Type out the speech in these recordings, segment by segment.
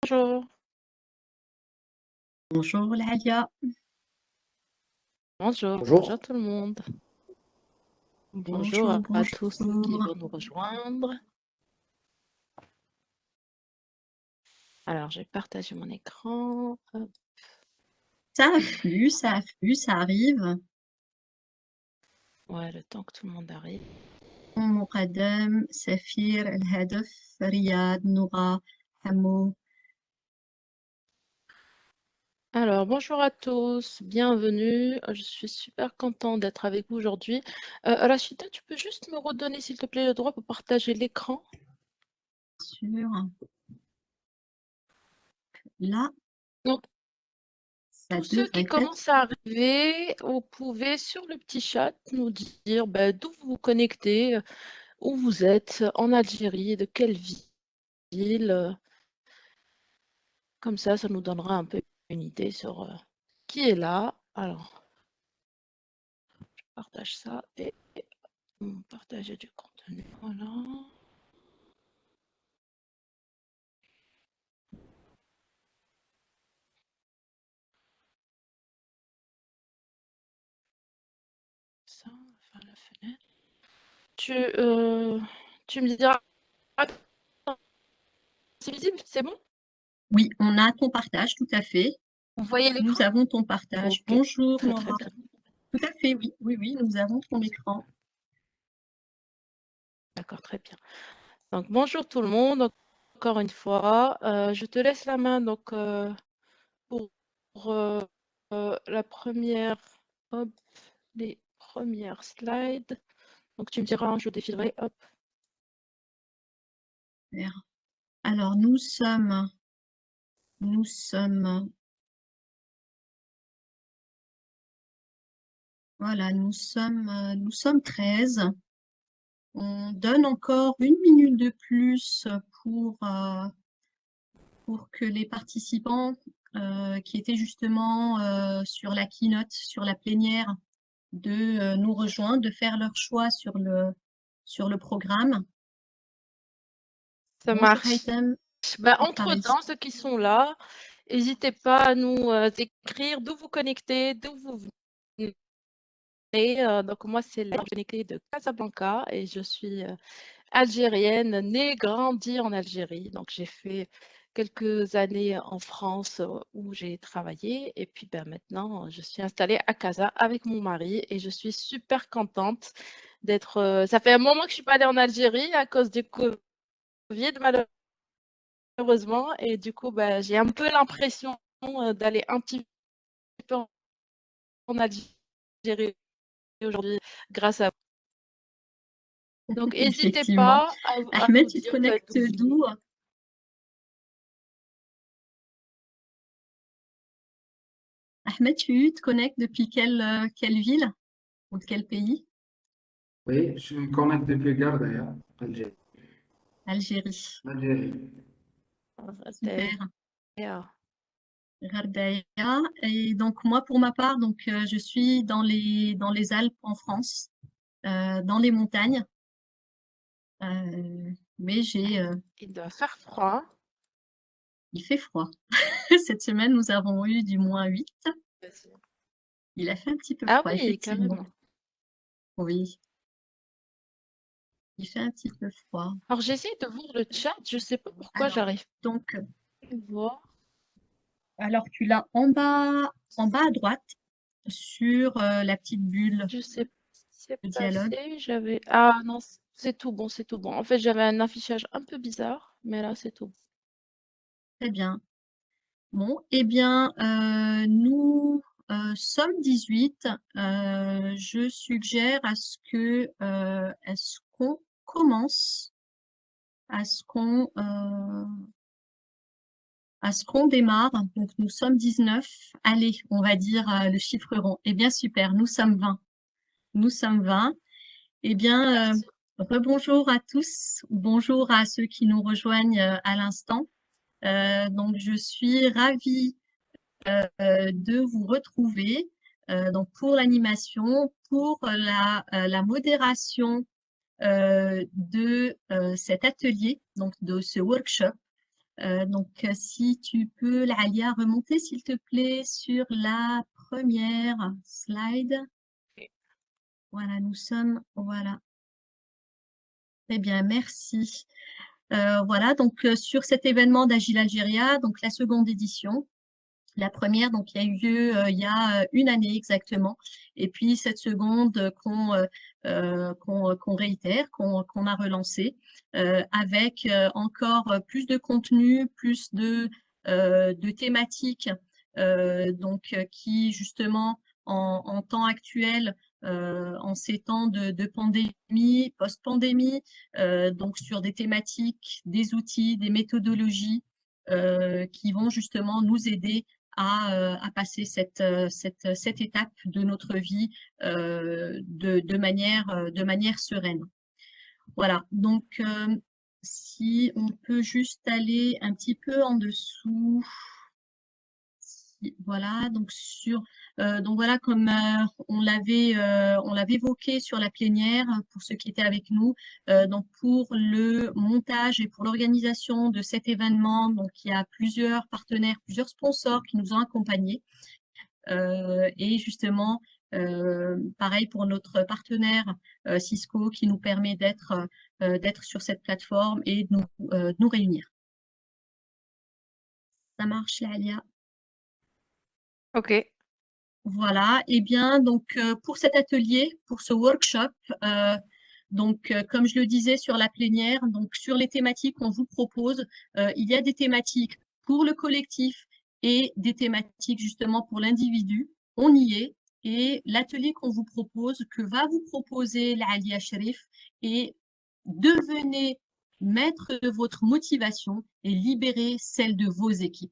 Bonjour. Bonjour Lalia. Bonjour, Bonjour. bonjour tout le monde. Bonjour, Bonjour à tous qui bonjour. vont nous rejoindre. Alors, je vais partager mon écran. Hop. Ça afflue, ça arrive. Ouais, le temps que tout le monde arrive. مقدم سفير الهدف رياض نورا حمو. Alors, bonjour à tous, bienvenue. Je suis super contente d'être avec vous aujourd'hui. Rachida, tu peux juste me redonner, s'il te plaît, le droit pour partager l'écran? Sûr. Là, Donc, ça tous ceux qui devrait être. commencent à arriver, vous pouvez sur le petit chat nous dire d'où vous vous connectez, où vous êtes, en Algérie, de quelle ville. Comme ça nous donnera un peu une idée sur qui est là. Alors, je partage ça et partager du contenu. Voilà. Ça, enfin, la fenêtre. Tu me diras. C'est visible, c'est bon? Oui, on a ton partage, tout à fait. Vous voyez l'écran? Nous avons ton partage. Okay. Bonjour Très, Nora. très bien. Tout à fait, oui, oui, nous avons ton écran. D'accord, très bien. Donc, bonjour tout le monde. Encore une fois, je te laisse la main donc, pour la première, hop, les premières slides. Donc, tu me diras, je défilerai, hop. Alors, nous sommes voilà, nous sommes 13. On donne encore 1 minute de plus pour que les participants qui étaient justement sur la keynote, sur la plénière, de nous rejoindre, de faire leur choix sur le programme. Ça Bonjour marche. Haitham. Entre-temps, ceux qui sont là, n'hésitez pas à nous écrire d'où vous connectez, d'où vous venez. Donc, moi, c'est la connectée de Casablanca et je suis algérienne, née, grandie en Algérie. Donc, j'ai fait quelques années en France où j'ai travaillé. Et puis, maintenant, je suis installée à Casa avec mon mari et je suis super contente d'être. Ça fait un moment que je ne suis pas allée en Algérie à cause du Covid, malheureusement. Et du coup, j'ai un peu l'impression d'aller un petit peu en Algérie aujourd'hui grâce à vous. Donc, n'hésitez Effectivement. pas à Ahmed, nous tu te dire connectes d'où? Ahmed, tu te connectes depuis quelle ville ou de quel pays? Oui, je me connecte depuis Gardeia, Algérie. Algérie. Algérie. Super. Yeah. Gardeia. Et donc moi, pour ma part, donc je suis dans les Alpes en France, dans les montagnes. Mais Il doit faire froid. il fait froid. Cette semaine, nous avons eu du -8. Il a fait un petit peu Ah froid, oui, effectivement. carrément. Oui. Il fait un petit peu froid. Alors, j'essaie de voir le chat. Je ne sais pas pourquoi Alors, j'arrive donc, pas à le voir. alors tu l'as en bas à droite, sur la petite bulle Je sais pas ce qui s'est de dialogue. passé. Ah non, c'est tout bon, c'est tout bon. En fait, j'avais un affichage un peu bizarre, mais là, c'est tout bon. Très bien. Bon, eh bien, nous sommes 18. Je suggère est-ce qu'on commence, à ce qu'on démarre. Donc, nous sommes 19. Allez, on va dire le chiffre rond. Eh bien, super, nous sommes 20. Nous sommes 20. Eh bien, rebonjour à tous, ou bonjour à ceux qui nous rejoignent à l'instant. Donc, je suis ravie de vous retrouver donc pour l'animation, pour la modération de cet atelier, donc de ce workshop Donc, si tu peux, Alia, remonter, s'il te plaît, sur la première slide. Voilà, nous sommes, voilà. Très bien, merci. Voilà, donc sur cet événement d'Agile Algéria, donc la seconde édition. La première, donc, il y a eu lieu il y a une année exactement. Et puis cette seconde qu'on réitère, qu'on a relancée, avec encore plus de contenu, plus de thématiques, donc qui justement en temps actuel, en ces temps de pandémie, post-pandémie, donc sur des thématiques, des outils, des méthodologies qui vont justement nous aider à passer cette étape de notre vie de manière sereine. Voilà, donc si on peut juste aller un petit peu en dessous. Voilà, donc donc voilà, comme on l'avait évoqué sur la plénière pour ceux qui étaient avec nous, donc pour le montage et pour l'organisation de cet événement, donc il y a plusieurs partenaires, plusieurs sponsors qui nous ont accompagnés. Et justement, pareil pour notre partenaire Cisco qui nous permet d'être sur cette plateforme et de nous réunir. Ça marche, Alia? Ok. Voilà, et bien donc pour cet atelier, pour ce workshop, donc comme je le disais sur la plénière, donc sur les thématiques qu'on vous propose, il y a des thématiques pour le collectif et des thématiques justement pour l'individu. On y est, et l'atelier qu'on vous propose, que va vous proposer l'Alia Sherif, est devenez maître de votre motivation et libérez celle de vos équipes.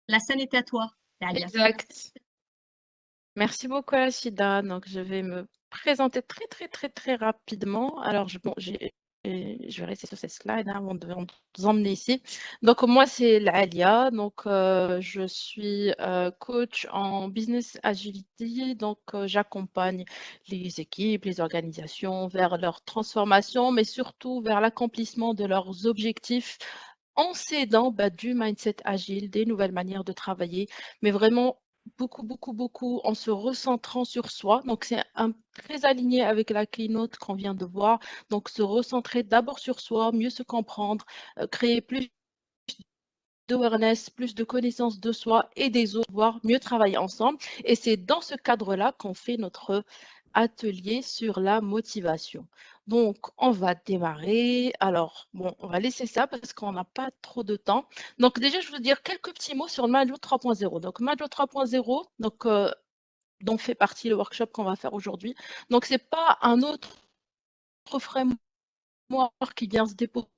La scène est à toi, Alia. Exact. Merci beaucoup, Alcida. Donc, je vais me présenter très rapidement. Alors, je vais rester sur cette slide avant de vous emmener ici. Donc, moi, c'est Alia. Donc, je suis coach en business agility. Donc, j'accompagne les équipes, les organisations vers leur transformation, mais surtout vers l'accomplissement de leurs objectifs en s'aidant du mindset agile, des nouvelles manières de travailler, mais vraiment beaucoup en se recentrant sur soi. Donc, c'est très aligné avec la keynote qu'on vient de voir. Donc, se recentrer d'abord sur soi, mieux se comprendre, créer plus d'awareness, plus de connaissance de soi et des autres, voire mieux travailler ensemble. Et c'est dans ce cadre-là qu'on fait notre atelier sur la motivation. Donc, on va démarrer. Alors, bon, on va laisser ça parce qu'on n'a pas trop de temps. Donc, déjà, je veux dire quelques petits mots sur le Major 3.0. Donc, Major 3.0, donc, dont fait partie le workshop qu'on va faire aujourd'hui. Donc, ce n'est pas un autre framework qui vient se déposer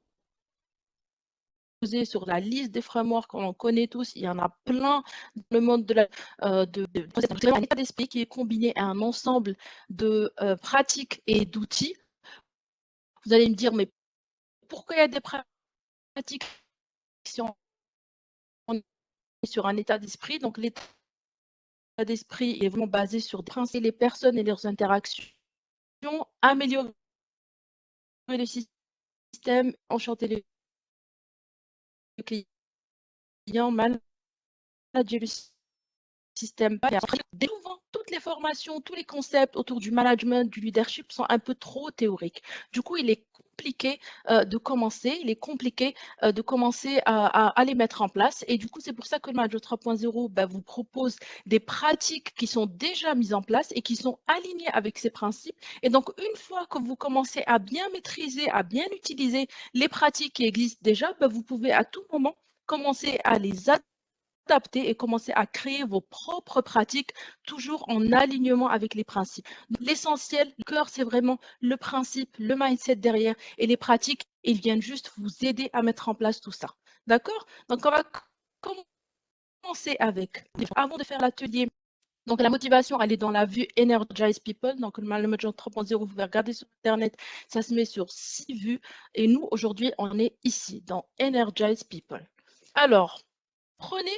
sur la liste des frameworks qu'on connaît tous. Il y en a plein dans le monde de un état d'esprit qui est combiné à un ensemble de pratiques et d'outils. Vous allez me dire, mais pourquoi il y a des pratiques si on est sur un état d'esprit? Donc, l'état d'esprit est vraiment basé sur des principes, les personnes et leurs interactions, améliorer le système, enchanter les clients, manager le système. Souvent, toutes les formations, tous les concepts autour du management, du leadership sont un peu trop théoriques. Du coup, il est compliqué de commencer, à les mettre en place. Et du coup, c'est pour ça que le Manager 3.0 vous propose des pratiques qui sont déjà mises en place et qui sont alignées avec ces principes. Et donc, une fois que vous commencez à bien maîtriser, à bien utiliser les pratiques qui existent déjà, vous pouvez à tout moment commencer à les adapter et commencer à créer vos propres pratiques, toujours en alignement avec les principes. L'essentiel, le cœur, c'est vraiment le principe, le mindset derrière, et les pratiques, ils viennent juste vous aider à mettre en place tout ça. D'accord? Donc, on va commencer avec, avant de faire l'atelier, donc la motivation, elle est dans la vue Energize People. Donc le Manager 3.0, vous pouvez regarder sur Internet, ça se met sur 6 vues. Et nous, aujourd'hui, on est ici, dans Energize People. Alors, prenez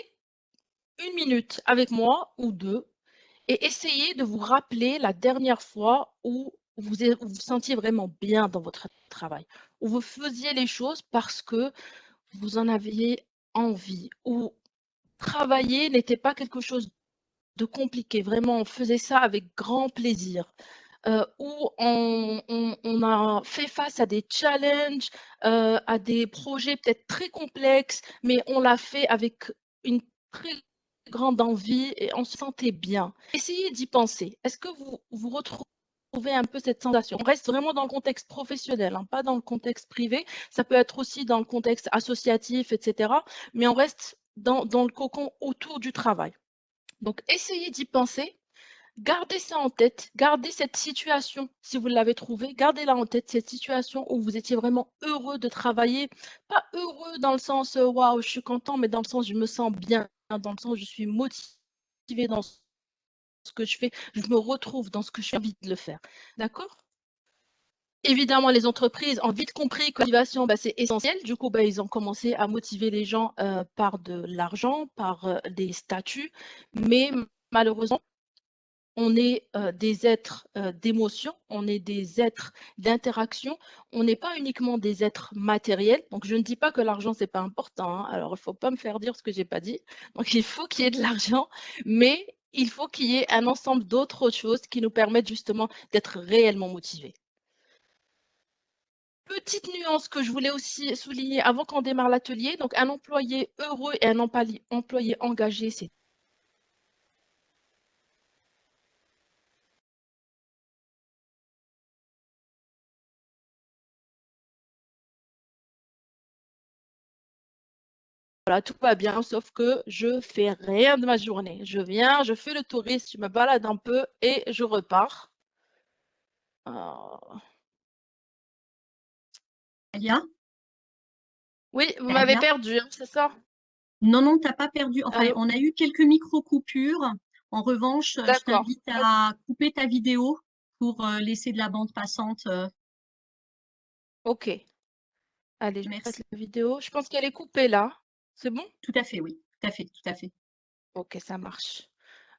1 minute avec moi ou 2 et essayez de vous rappeler la dernière fois où vous sentiez vraiment bien dans votre travail, où vous faisiez les choses parce que vous en aviez envie, où travailler n'était pas quelque chose de compliqué. Vraiment, on faisait ça avec grand plaisir. Où on a fait face à des challenges, à des projets peut-être très complexes, mais on l'a fait avec une très grande envie et on se sentait bien. Essayez d'y penser. Est-ce que vous retrouvez un peu cette sensation? On reste vraiment dans le contexte professionnel, hein, pas dans le contexte privé. Ça peut être aussi dans le contexte associatif, etc. Mais on reste dans le cocon autour du travail. Donc, essayez d'y penser. Gardez ça en tête, gardez cette situation, si vous l'avez trouvée, gardez-la en tête, cette situation où vous étiez vraiment heureux de travailler. Pas heureux dans le sens waouh, je suis content, mais dans le sens je me sens bien, dans le sens je suis motivé dans ce que je fais, je me retrouve dans ce que j'ai envie de le faire. D'accord? Évidemment, les entreprises ont vite compris que la motivation, c'est essentiel. Du coup, ils ont commencé à motiver les gens par de l'argent, par des statuts. Mais malheureusement, on est des êtres d'émotion, on est des êtres d'interaction, on n'est pas uniquement des êtres matériels. Donc, je ne dis pas que l'argent, c'est pas important, hein. Alors, il ne faut pas me faire dire ce que j'ai pas dit. Donc, il faut qu'il y ait de l'argent, mais il faut qu'il y ait un ensemble d'autres choses qui nous permettent justement d'être réellement motivés. Petite nuance que je voulais aussi souligner avant qu'on démarre l'atelier. Donc, un employé heureux et un employé engagé, c'est voilà, tout va bien, sauf que je fais rien de ma journée. Je viens, je fais le touriste, je me balade un peu et je repars. Alia? Oui, vous m'avez Alia? perdu, hein, c'est ça? Non, non, t'as pas perdu. Enfin, Allô? on a eu quelques micro-coupures. En revanche, je D'accord. t'invite à couper ta vidéo pour laisser de la bande passante. Ok. Allez, je Merci. passe la vidéo. Je pense qu'elle est coupée là. C'est bon? Tout à fait, oui. Tout à fait, tout à fait. Ok, ça marche.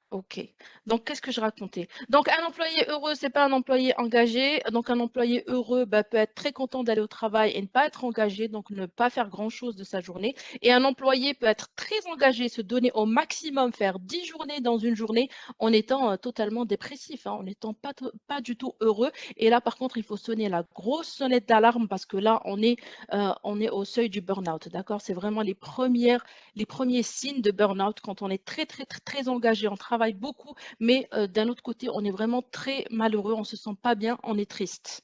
Ok. Donc, qu'est-ce que je racontais? Donc, un employé heureux, c'est pas un employé engagé. Donc, un employé heureux peut être très content d'aller au travail et ne pas être engagé, donc ne pas faire grand-chose de sa journée. Et un employé peut être très engagé, se donner au maximum, faire 10 journées dans une journée en étant totalement dépressif, hein, en n'étant pas du tout heureux. Et là, par contre, il faut sonner la grosse sonnette d'alarme parce que là, on est au seuil du burn-out. D'accord? C'est vraiment les premiers signes de burn-out quand on est très, très, très, très engagé, on travaille beaucoup, mais d'un autre côté, on est vraiment très malheureux, on ne se sent pas bien, on est triste.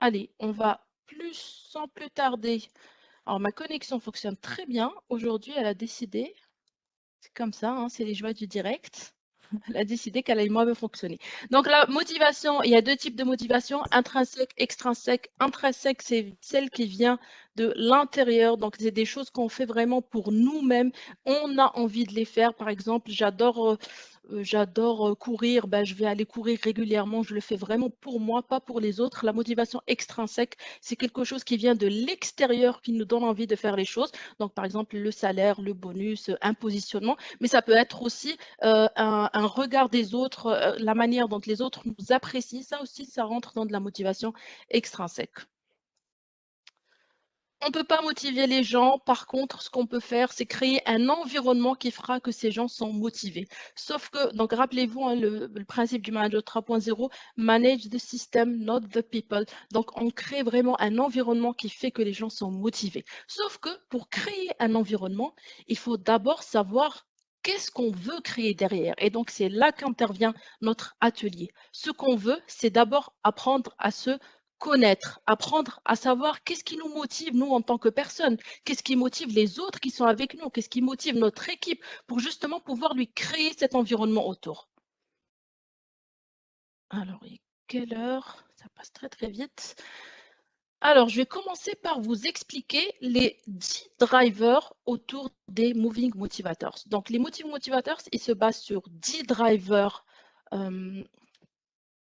Allez, on va sans plus tarder. Alors, ma connexion fonctionne très bien. Aujourd'hui, elle a décidé, c'est comme ça, hein, c'est les joies du direct. Elle a décidé qu'elle allait moins fonctionner. Donc, la motivation, il y a deux types de motivation, intrinsèque, extrinsèque. Intrinsèque, c'est celle qui vient de l'intérieur. Donc, c'est des choses qu'on fait vraiment pour nous-mêmes. On a envie de les faire. Par exemple, j'adore courir. Je vais aller courir régulièrement. Je le fais vraiment pour moi, pas pour les autres. La motivation extrinsèque, c'est quelque chose qui vient de l'extérieur, qui nous donne envie de faire les choses. Donc, par exemple, le salaire, le bonus, un positionnement. Mais ça peut être aussi un regard des autres, la manière dont les autres nous apprécient, ça aussi, ça rentre dans de la motivation extrinsèque. On ne peut pas motiver les gens. Par contre, ce qu'on peut faire, c'est créer un environnement qui fera que ces gens sont motivés. Sauf que, donc rappelez-vous, hein, le principe du manager 3.0, manage the system, not the people. Donc, on crée vraiment un environnement qui fait que les gens sont motivés. Sauf que pour créer un environnement, il faut d'abord savoir qu'est-ce qu'on veut créer derrière. Et donc, c'est là qu'intervient notre atelier. Ce qu'on veut, c'est d'abord apprendre à se connaître, apprendre à savoir qu'est-ce qui nous motive, nous, en tant que personnes, qu'est-ce qui motive les autres qui sont avec nous, qu'est-ce qui motive notre équipe pour justement pouvoir lui créer cet environnement autour. Alors, il est quelle heure? Ça passe très, très vite. Alors, je vais commencer par vous expliquer les 10 drivers autour des Moving Motivators. Donc, les Moving Motivators, ils se basent sur 10 drivers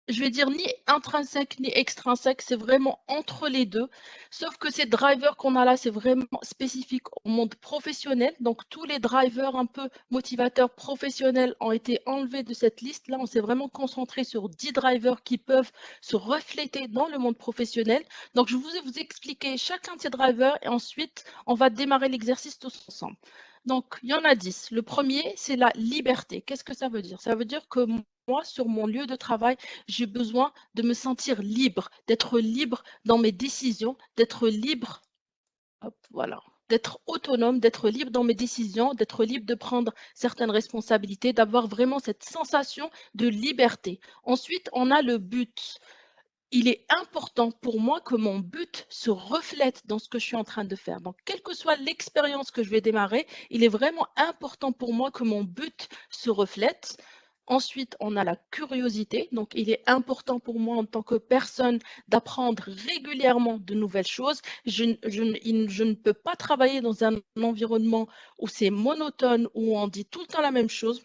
je vais dire ni intrinsèque ni extrinsèque, c'est vraiment entre les deux. Sauf que ces drivers qu'on a là, c'est vraiment spécifique au monde professionnel. Donc, tous les drivers un peu motivateurs professionnels ont été enlevés de cette liste. Là, on s'est vraiment concentré sur 10 drivers qui peuvent se refléter dans le monde professionnel. Donc, je vais vous expliquer chacun de ces drivers et ensuite, on va démarrer l'exercice tous ensemble. Donc, il y en a 10. Le premier, c'est la liberté. Qu'est-ce que ça veut dire? Ça veut dire que moi, sur mon lieu de travail, j'ai besoin de me sentir libre, d'être libre dans mes décisions, d'être libre, hop, voilà, d'être autonome, d'être libre dans mes décisions, d'être libre de prendre certaines responsabilités, d'avoir vraiment cette sensation de liberté. Ensuite, on a le but. Il est important pour moi que mon but se reflète dans ce que je suis en train de faire. Donc, quelle que soit l'expérience que je vais démarrer, il est vraiment important pour moi que mon but se reflète. Ensuite, on a la curiosité. Donc, il est important pour moi en tant que personne d'apprendre régulièrement de nouvelles choses. Je ne peux pas travailler dans un environnement où c'est monotone, où on dit tout le temps la même chose.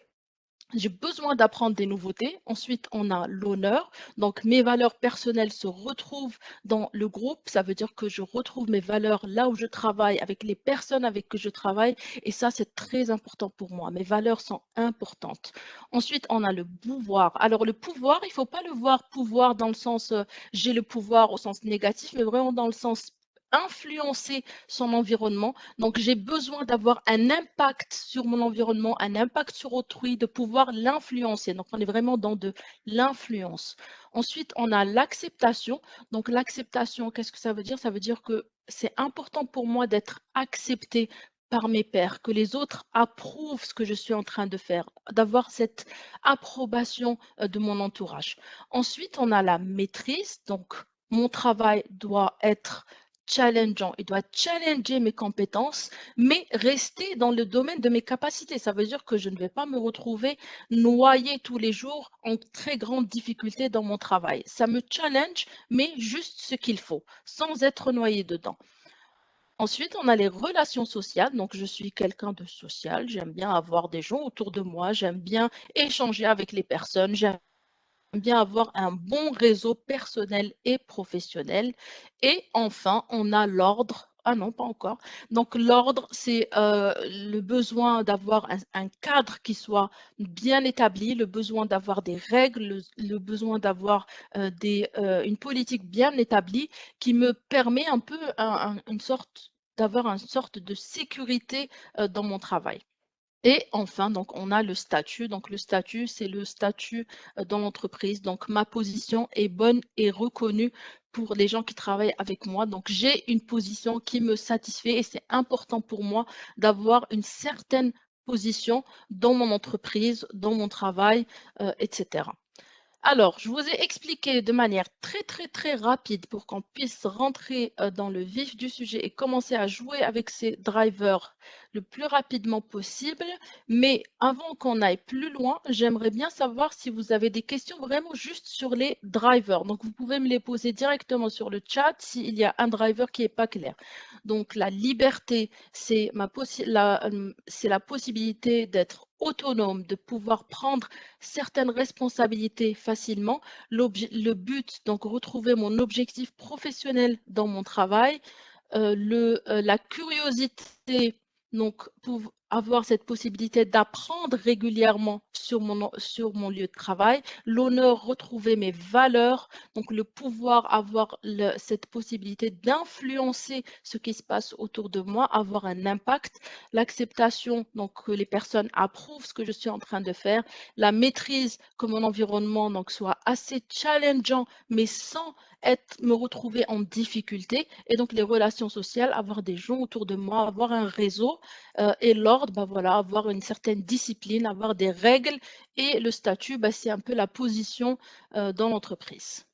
J'ai besoin d'apprendre des nouveautés. Ensuite, on a l'honneur. Donc, mes valeurs personnelles se retrouvent dans le groupe. Ça veut dire que je retrouve mes valeurs là où je travaille, avec les personnes avec qui je travaille. Et ça, c'est très important pour moi. Mes valeurs sont importantes. Ensuite, on a le pouvoir. Alors, le pouvoir, il ne faut pas le voir pouvoir dans le sens j'ai le pouvoir au sens négatif, mais vraiment dans le sens influencer son environnement. Donc, j'ai besoin d'avoir un impact sur mon environnement, un impact sur autrui, de pouvoir l'influencer. Donc, on est vraiment dans de l'influence. Ensuite, on a l'acceptation. Donc, l'acceptation, qu'est-ce que ça veut dire? Ça veut dire que c'est important pour moi d'être accepté par mes pairs, que les autres approuvent ce que je suis en train de faire, d'avoir cette approbation de mon entourage. Ensuite, on a la maîtrise. Donc, mon travail doit être challengeant. Il doit challenger mes compétences, mais rester dans le domaine de mes capacités. Ça veut dire que je ne vais pas me retrouver noyée tous les jours en très grande difficulté dans mon travail. Ça me challenge, mais juste ce qu'il faut, sans être noyé dedans. Ensuite, on a les relations sociales. Donc, je suis quelqu'un de social. J'aime bien avoir des gens autour de moi. J'aime bien échanger avec les personnes. J'aime bien avoir un bon réseau personnel et professionnel. Et enfin, on a l'ordre. Ah non, pas encore. Donc, l'ordre, c'est le besoin d'avoir un cadre qui soit bien établi, le besoin d'avoir des règles, le besoin d'avoir une politique bien établie qui me permet un peu d'avoir une sorte de sécurité dans mon travail. Et enfin, donc, on a le statut. Donc, le statut, c'est le statut dans l'entreprise. Donc, ma position est bonne et reconnue pour les gens qui travaillent avec moi. Donc, j'ai une position qui me satisfait et c'est important pour moi d'avoir une certaine position dans mon entreprise, dans mon travail, etc. Alors, je vous ai expliqué de manière très rapide pour qu'on puisse rentrer dans le vif du sujet et commencer à jouer avec ces drivers le plus rapidement possible. Mais avant qu'on aille plus loin, j'aimerais bien savoir si vous avez des questions vraiment juste sur les drivers. Donc, vous pouvez me les poser directement sur le chat s'il y a un driver qui n'est pas clair. Donc, la liberté, c'est la possibilité d'être autonome, de pouvoir prendre certaines responsabilités facilement. Le but, donc retrouver mon objectif professionnel dans mon travail, la curiosité, donc pour avoir cette possibilité d'apprendre régulièrement sur mon lieu de travail, l'honneur, retrouver mes valeurs, donc le pouvoir avoir cette possibilité d'influencer ce qui se passe autour de moi, avoir un impact, l'acceptation, donc que les personnes approuvent ce que je suis en train de faire, la maîtrise, que mon environnement donc soit assez challengeant, mais sans me retrouver en difficulté, et donc les relations sociales, avoir des gens autour de moi, avoir un réseau, et l'ordre, bah voilà, avoir une certaine discipline, avoir des règles, et le statut, bah, c'est un peu la position dans l'entreprise.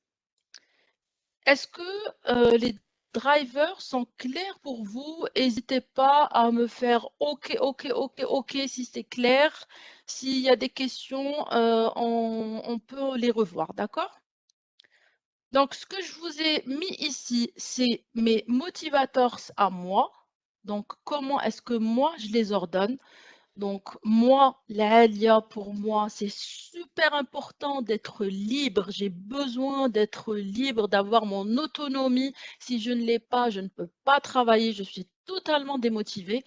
Est-ce que les drivers sont clairs pour vous? N'hésitez pas à me faire OK, OK, OK, OK si c'est clair. S'il y a des questions, on peut les revoir, d'accord? Donc, ce que je vous ai mis ici, c'est mes motivators à moi. Donc, comment est-ce que moi, je les ordonne? Donc, moi, l'Alia, pour moi, c'est super important d'être libre. J'ai besoin d'être libre, d'avoir mon autonomie. Si je ne l'ai pas, je ne peux pas travailler. Je suis totalement démotivée.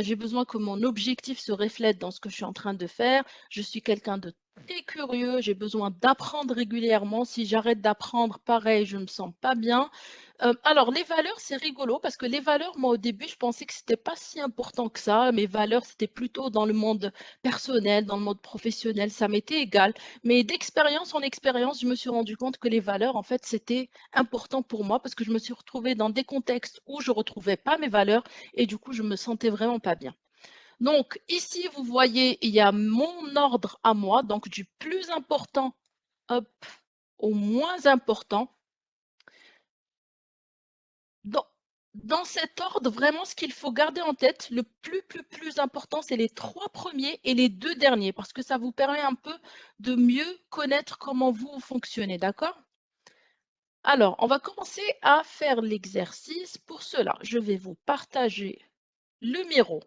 J'ai besoin que mon objectif se reflète dans ce que je suis en train de faire. Je suis quelqu'un de très curieux. J'ai besoin d'apprendre régulièrement. Si j'arrête d'apprendre, pareil, je ne me sens pas bien. Alors, les valeurs, c'est rigolo parce que les valeurs, moi, au début, je pensais que c'était pas si important que ça. Mes valeurs, c'était plutôt dans le monde personnel, dans le monde professionnel, ça m'était égal. Mais d'expérience en expérience, je me suis rendu compte que les valeurs, en fait, c'était important pour moi parce que je me suis retrouvée dans des contextes où je retrouvais pas mes valeurs et du coup, je me sentais vraiment pas bien. Donc, ici, vous voyez, il y a mon ordre à moi, donc du plus important, hop, au moins important. Dans cet ordre, vraiment, ce qu'il faut garder en tête, le plus important, c'est les 3 premiers et les 2 derniers, parce que ça vous permet un peu de mieux connaître comment vous fonctionnez, d'accord? Alors, on va commencer à faire l'exercice. Pour cela, je vais vous partager le Miro.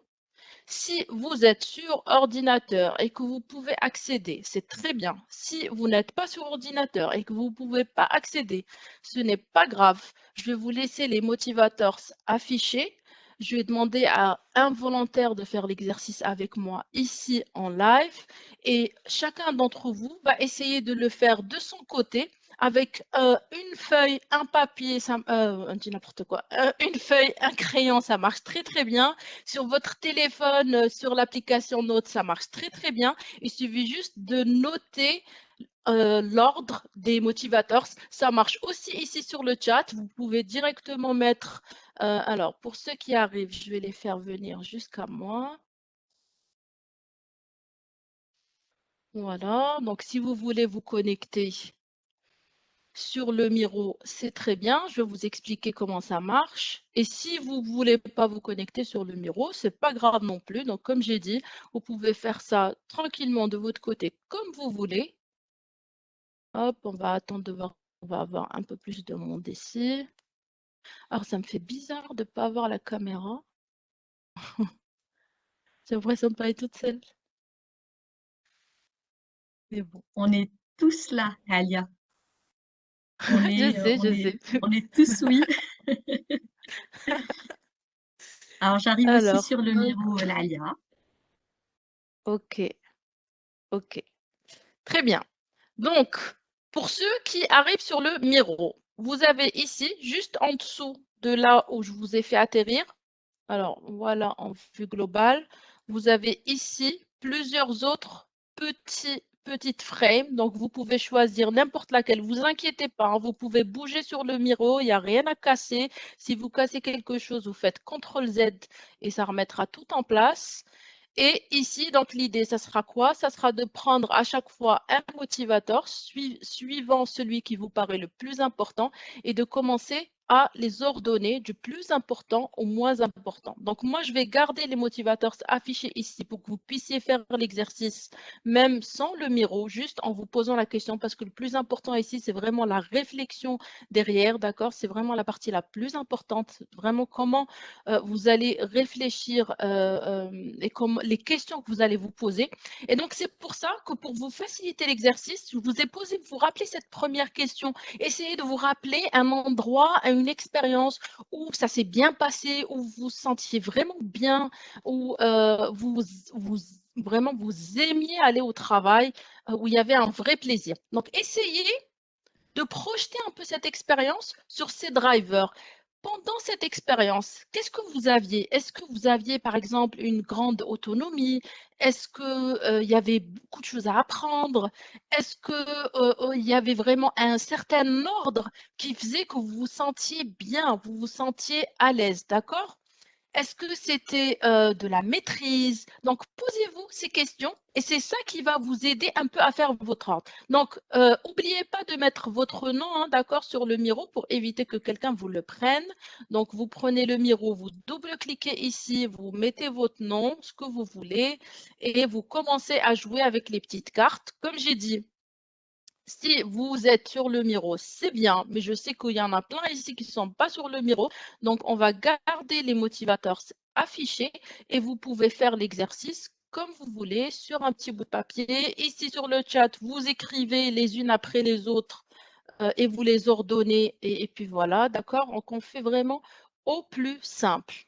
Si vous êtes sur ordinateur et que vous pouvez accéder, c'est très bien. Si vous n'êtes pas sur ordinateur et que vous ne pouvez pas accéder, ce n'est pas grave. Je vais vous laisser les motivateurs affichés. Je vais demander à un volontaire de faire l'exercice avec moi ici en live et chacun d'entre vous va essayer de le faire de son côté avec une feuille, un papier, on dit n'importe quoi, une feuille, un crayon, ça marche très très bien. Sur votre téléphone, sur l'application Notes, ça marche très très bien. Il suffit juste de noter l'ordre des motivateurs. Ça marche aussi ici sur le chat. Vous pouvez directement mettre... alors, pour ceux qui arrivent, je vais les faire venir jusqu'à moi. Voilà. Donc, si vous voulez vous connecter sur le Miro, c'est très bien. Je vais vous expliquer comment ça marche. Et si vous ne voulez pas vous connecter sur le Miro, ce n'est pas grave non plus. Donc, comme j'ai dit, vous pouvez faire ça tranquillement de votre côté comme vous voulez. Hop, on va attendre de voir. On va avoir un peu plus de monde ici. Alors, ça me fait bizarre de ne pas avoir la caméra. J'ai l'impression de pas être toute seule. Mais bon. On est tous là, Alia. Je sais. On est tous oui. Alors, j'arrive aussi Alors, sur le Miro, Alia. ok, ok. Très bien. Donc, pour ceux qui arrivent sur le Miro, vous avez ici, juste en dessous de là où je vous ai fait atterrir, alors voilà en vue globale, vous avez ici plusieurs autres petites frames. Donc, vous pouvez choisir n'importe laquelle. Vous inquiétez pas, hein, vous pouvez bouger sur le Miro, il n'y a rien à casser. Si vous cassez quelque chose, vous faites CTRL-Z et ça remettra tout en place. Et ici, donc l'idée, ça sera quoi? Ça sera de prendre à chaque fois un motivateur suivant celui qui vous paraît le plus important et de commencer à les ordonner du plus important au moins important. Donc, moi, je vais garder les motivateurs affichés ici pour que vous puissiez faire l'exercice même sans le Miro, juste en vous posant la question parce que le plus important ici, c'est vraiment la réflexion derrière, d'accord? C'est vraiment la partie la plus importante, vraiment comment vous allez réfléchir et les questions que vous allez vous poser. Et donc, c'est pour ça que pour vous faciliter l'exercice, je vous ai posé, vous rappelez cette première question. Essayez de vous rappeler un endroit, une expérience où ça s'est bien passé, où vous vous sentiez vraiment bien, où vraiment vous aimiez aller au travail, où il y avait un vrai plaisir. Donc, essayez de projeter un peu cette expérience sur ces drivers. Pendant cette expérience, qu'est-ce que vous aviez? Est-ce que vous aviez, par exemple, une grande autonomie? Est-ce qu'il y avait beaucoup de choses à apprendre? Est-ce qu'il y avait vraiment un certain ordre qui faisait que vous vous sentiez bien, vous vous sentiez à l'aise, d'accord? Est-ce que c'était de la maîtrise? Donc, posez-vous ces questions et c'est ça qui va vous aider un peu à faire votre ordre. Donc, n'oubliez pas de mettre votre nom, hein, d'accord, sur le Miro pour éviter que quelqu'un vous le prenne. Donc, vous prenez le Miro, vous double-cliquez ici, vous mettez votre nom, ce que vous voulez, et vous commencez à jouer avec les petites cartes. Comme j'ai dit, si vous êtes sur le Miro, c'est bien, mais je sais qu'il y en a plein ici qui ne sont pas sur le Miro. Donc, on va garder les motivateurs affichés et vous pouvez faire l'exercice comme vous voulez, sur un petit bout de papier. Ici, sur le chat, vous écrivez les unes après les autres et vous les ordonnez. Et puis voilà, d'accord? Donc, on fait vraiment au plus simple.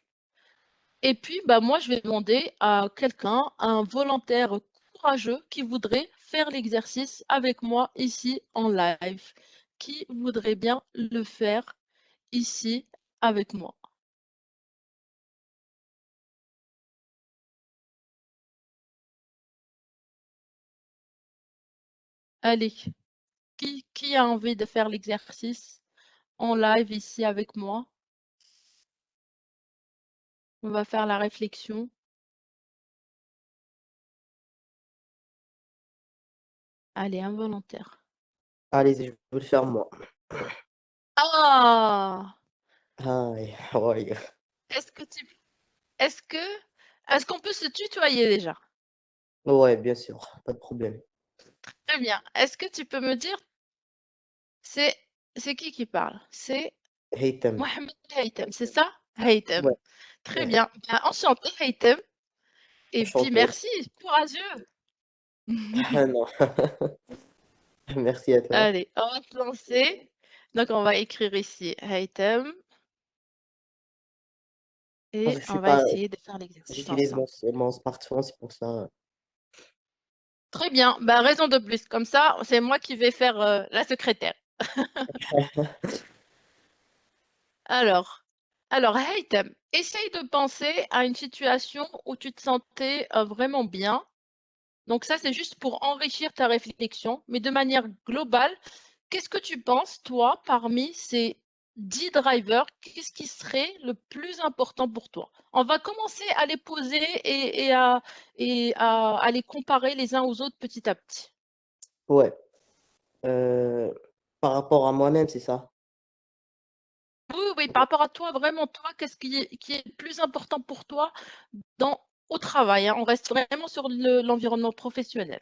Et puis, bah, moi, je vais demander à quelqu'un, un volontaire courageux qui voudrait faire l'exercice avec moi ici en live. Qui voudrait bien le faire ici avec moi? Allez, qui a envie de faire l'exercice en live ici avec moi? On va faire la réflexion. Allez, un volontaire. Allez, je veux le faire moi. Ah! Hi, how are you? Est-ce que tu est-ce que est-ce qu'on peut se tutoyer déjà? Ouais, bien sûr, pas de problème. Très bien. Est-ce que tu peux me dire, c'est c'est qui parle? C'est Haytham. Mohamed Haytham, c'est ça? Haytham. Ouais, Très ouais, bien. Bien, enchanté Haytham. Et puis enchanté. merci, courageux. Ah non, merci à toi. Allez, on va se lancer. Donc on va écrire ici Haytham Parce et que je suis on va pas, essayer de faire l'exercice j'utilise ensemble. mon smartphone, c'est pour ça. Très bien. Bah, raison de plus. Comme ça, c'est moi qui vais faire la secrétaire. Alors, Haytham, essaye de penser à une situation où tu te sentais vraiment bien. Donc ça, c'est juste pour enrichir ta réflexion, mais de manière globale, qu'est-ce que tu penses, toi, parmi ces 10 drivers, qu'est-ce qui serait le plus important pour toi? On va commencer à les poser et à les comparer les uns aux autres petit à petit. Ouais, euh, par rapport à moi-même, c'est ça. Oui, oui, par rapport à toi, vraiment, toi, qu'est-ce qui est le plus important pour toi au travail, hein? On reste vraiment sur l'environnement professionnel.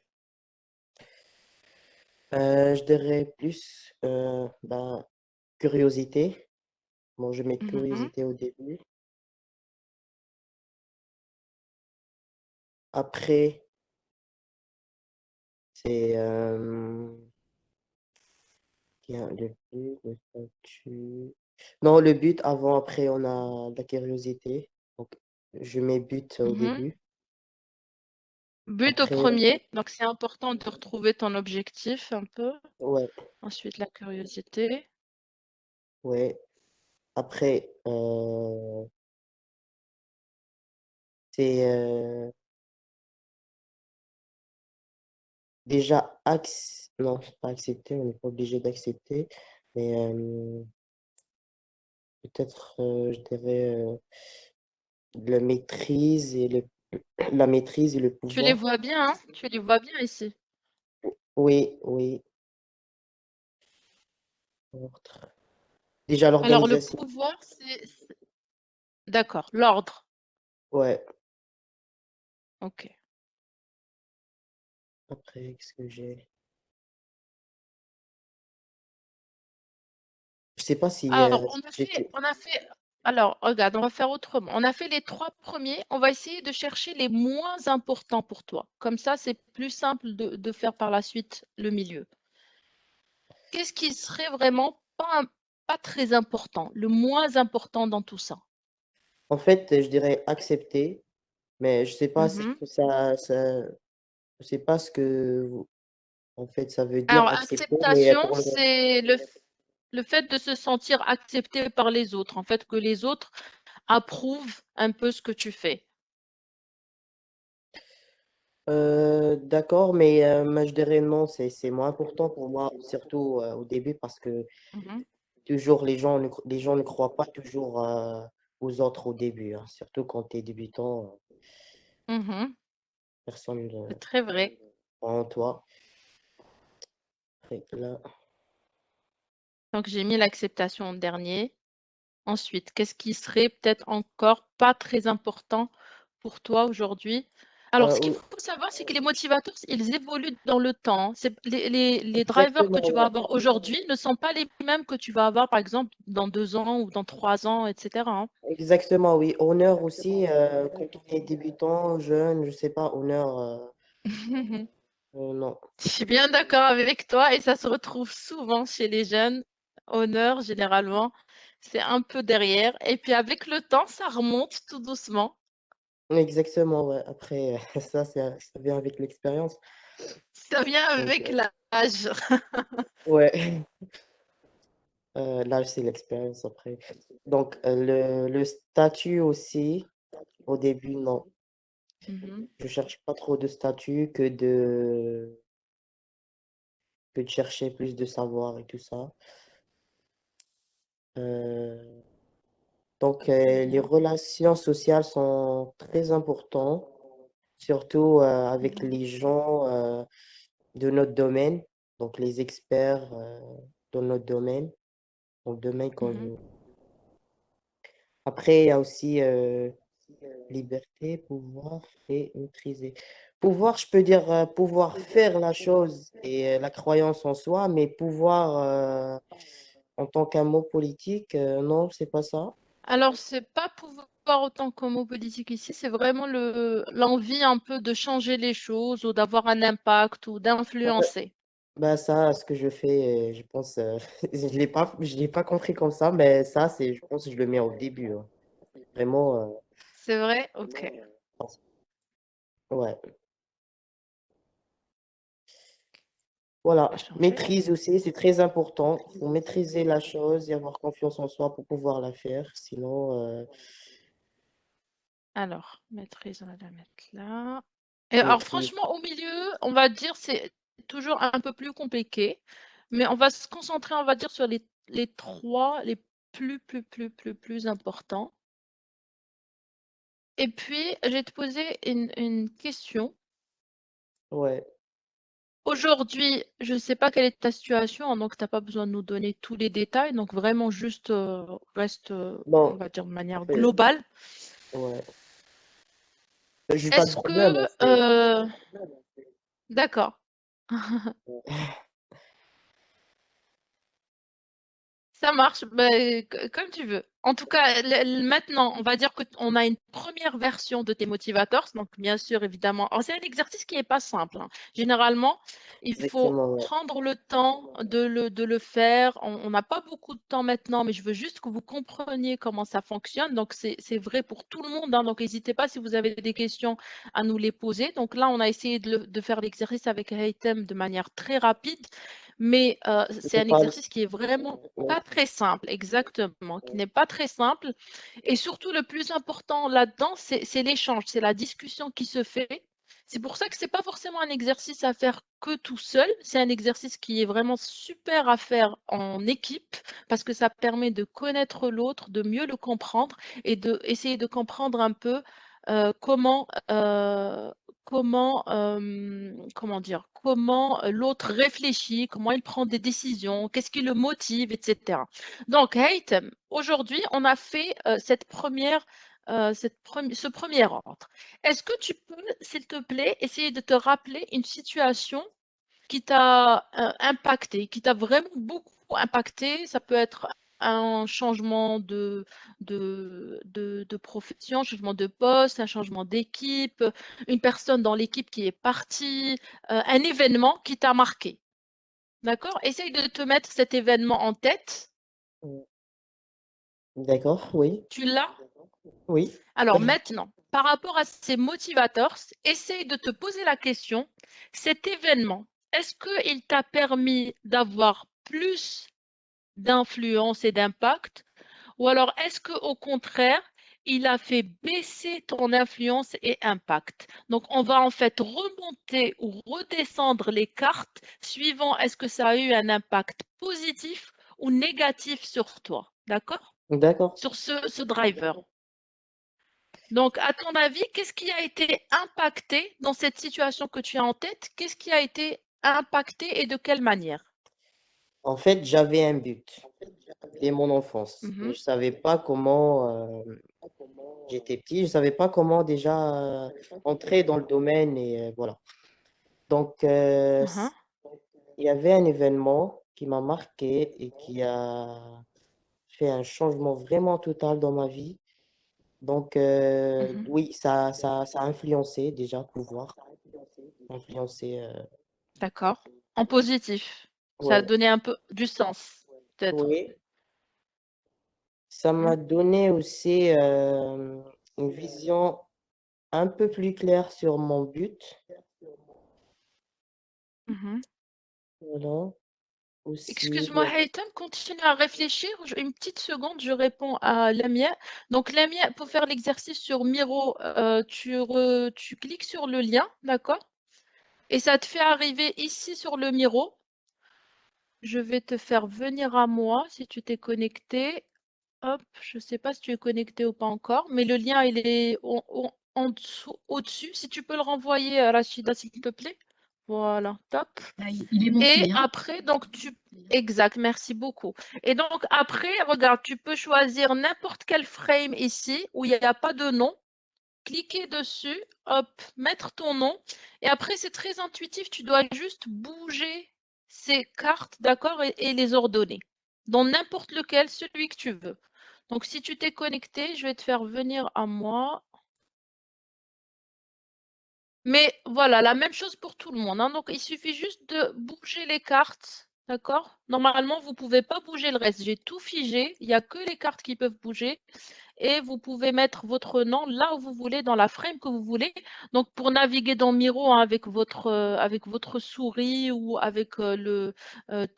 Je dirais plus curiosité. Bon, je mets Mhm, curiosité au début. Après, c'est bien, le but, le statut. Non, le but avant, après, on a la curiosité. Donc, je mets but au mhm. début. But au Après, premier, donc c'est important de retrouver ton objectif un peu. ouais, Ensuite, la curiosité. ouais. Après, c'est déjà non, c'est pas accepter, on n'est pas obligé d'accepter, mais peut-être, je dirais, la maîtrise et la maîtrise et le Tu les pouvoir. vois bien, hein? Tu les vois bien ici. Oui, oui. Ordre. Déjà Alors, le l'organisation. pouvoir, D'accord, l'ordre. Ouais. Ok. Après, qu'est-ce que j'ai? Je sais pas si Alors, j'étais. alors, regarde, on va faire autrement. On a fait les 3 premiers. On va essayer de chercher les moins importants pour toi. Comme ça, c'est plus simple de faire par la suite le milieu. Qu'est-ce qui serait vraiment pas très important, le moins important dans tout ça? En fait, je dirais accepter, mais je sais pas Mhm. je sais pas ce que en fait ça veut dire Alors, accepter, mais acceptation, pour le c'est le fait de se sentir accepté par les autres, en fait, que les autres approuvent un peu ce que tu fais. d'accord, mais moi, je dirais non, c'est moins important pour moi, surtout au début, parce que Mhm. toujours les gens ne croient pas toujours aux autres au début, hein. Surtout quand tu es débutant, Mhm. personne ne C'est très vrai. croit en toi. Et là, Donc, j'ai mis l'acceptation en dernier. Ensuite, qu'est-ce qui serait peut-être encore pas très important pour toi aujourd'hui? Alors, ce qu'il Oui, faut savoir, c'est que les motivateurs, ils évoluent dans le temps. Les drivers que exactement, tu vas ouais. avoir aujourd'hui ne sont pas les mêmes que tu vas avoir, par exemple, dans 2 ans ou dans 3 ans, etc., hein. Exactement, oui. Honneur aussi, quand on est débutant, jeune, je sais pas, honneur, non. Je suis bien d'accord avec toi et ça se retrouve souvent chez les jeunes. Honneur, généralement, c'est un peu derrière. Et puis avec le temps, ça remonte tout doucement. Exactement, ouais. Après, ça vient avec l'expérience. Ça vient Donc, avec l'âge. ouais, l'âge, c'est l'expérience après. Donc, le statut aussi, au début, non. Mhm, Je cherche pas trop de statut que de chercher plus de savoir et tout ça. Euh, donc, les mhm, relations sociales sont très importantes, surtout avec mhm, les gens de notre domaine, donc les experts dans notre domaine, dans le domaine qu'on mhm. veut. Après, il y a aussi liberté, pouvoir et maîtriser. Pouvoir, je peux dire pouvoir faire la chose et la croyance en soi, mais pouvoir en tant qu'un mot politique, non, c'est pas ça. Alors, c'est pas pouvoir autant qu'un mot politique ici, c'est vraiment l'envie un peu de changer les choses ou d'avoir un impact ou Ouais. d'influencer. Bah ça, ce que je fais, je pense, je l'ai pas compris comme ça, mais ça, c'est, je pense que je le mets au début, hein. Vraiment, C'est vrai? Ok. ouais. Voilà, On va changer. maîtrise aussi, c'est très important. Il faut maîtriser la chose et avoir confiance en soi pour pouvoir la faire. Sinon, Alors, maîtrise, on va la mettre là. Et alors, maîtrise. franchement, au milieu, on va dire c'est toujours un peu plus compliqué, mais on va se concentrer, on va dire, sur les trois les plus importants. Et puis, je vais te poser une question. Ouais. Aujourd'hui, je ne sais pas quelle est ta situation, hein, donc tu n'as pas besoin de nous donner tous les détails, donc vraiment juste reste, on Bon, va dire de manière euh, globale. ouais. Je vais pas Est-ce dire bien, mais que... c'est. D'accord. Ça marche, comme tu veux. En tout cas, maintenant, on va dire qu'on a une première version de tes motivateurs. Donc, bien sûr, évidemment. Alors, c'est un exercice qui n'est pas simple, hein. Généralement, il faut Exactement, ouais. prendre le temps de le faire. On n'a pas beaucoup de temps maintenant, mais je veux juste que vous compreniez comment ça fonctionne. Donc, c'est vrai pour tout le monde, hein. Donc, n'hésitez pas si vous avez des questions à nous les poser. Donc, là, on a essayé de faire l'exercice avec Haytham de manière très rapide, mais c'est C'est un pas. exercice qui est vraiment Ouais. pas très simple, exactement, qui n'est pas très simple. Et surtout, le plus important là-dedans, c'est l'échange, c'est la discussion qui se fait. C'est pour ça que c'est pas forcément un exercice à faire que tout seul. C'est un exercice qui est vraiment super à faire en équipe parce que ça permet de connaître l'autre, de mieux le comprendre et de essayer de comprendre un peu comment dire, comment l'autre réfléchit, comment il prend des décisions, qu'est-ce qui le motive, etc. Donc, Haytham, aujourd'hui, on a fait ce premier ordre. Est-ce que tu peux, s'il te plaît, essayer de te rappeler une situation qui t'a impacté, qui t'a vraiment beaucoup impacté? Ça peut être un changement de profession, un changement de poste, un changement d'équipe, une personne dans l'équipe qui est partie, un événement qui t'a marqué. D'accord? Essaye de te mettre cet événement en tête. D'accord, oui. Tu l'as? Oui. Alors maintenant, par rapport à ces motivateurs, essaye de te poser la question, cet événement, est-ce qu'il t'a permis d'avoir plus d'influence et d'impact, ou alors est-ce qu'au contraire, il a fait baisser ton influence et impact? Donc, on va en fait remonter ou redescendre les cartes suivant est-ce que ça a eu un impact positif ou négatif sur toi, d'accord? D'accord. Sur ce driver. Donc, à ton avis, qu'est-ce qui a été impacté dans cette situation que tu as en tête? Qu'est-ce qui a été impacté et de quelle manière? En fait, j'avais un but dès mon enfance, mais Mhm, je savais pas comment j'étais petit, je ne savais pas comment déjà entrer dans le domaine et voilà. Donc, Mhm, il y avait un événement qui m'a marqué et qui a fait un changement vraiment total dans ma vie. Donc, mhm. oui, ça a influencé déjà, pouvoir influencer. D'accord. En positif. Ça a Ouais, donné un peu du sens, peut-être. oui. Ça Mhm, m'a donné aussi une vision un peu plus claire sur mon but. mhm. Voilà. Aussi, Excuse-moi, Haytham, continue à réfléchir. Une petite seconde, je réponds à Lamia. Donc, Lamia, pour faire l'exercice sur Miro, tu cliques sur le lien, d'accord? Et ça te fait arriver ici sur le Miro. Je vais te faire venir à moi si tu t'es connecté. Hop, je ne sais pas si tu es connecté ou pas encore, mais le lien, il est en dessous, au-dessus. Si tu peux le renvoyer à Rachida, s'il te plaît. Voilà, top. Là, il est Et monté, hein. après, donc, exact, merci beaucoup. Et donc, après, regarde, tu peux choisir n'importe quel frame ici où il n'y a pas de nom. Cliquer dessus, hop, mettre ton nom. Et après, c'est très intuitif. Tu dois juste bouger ces cartes, d'accord, et les ordonner. Dans n'importe lequel, celui que tu veux. Donc, si tu t'es connecté, je vais te faire venir à moi. Mais voilà, la même chose pour tout le monde, hein. Donc, il suffit juste de bouger les cartes, d'accord? Normalement, vous ne pouvez pas bouger le reste. J'ai tout figé. Il n'y a que les cartes qui peuvent bouger. Et vous pouvez mettre votre nom là où vous voulez, dans la frame que vous voulez. Donc, pour naviguer dans Miro, hein, avec votre souris ou avec le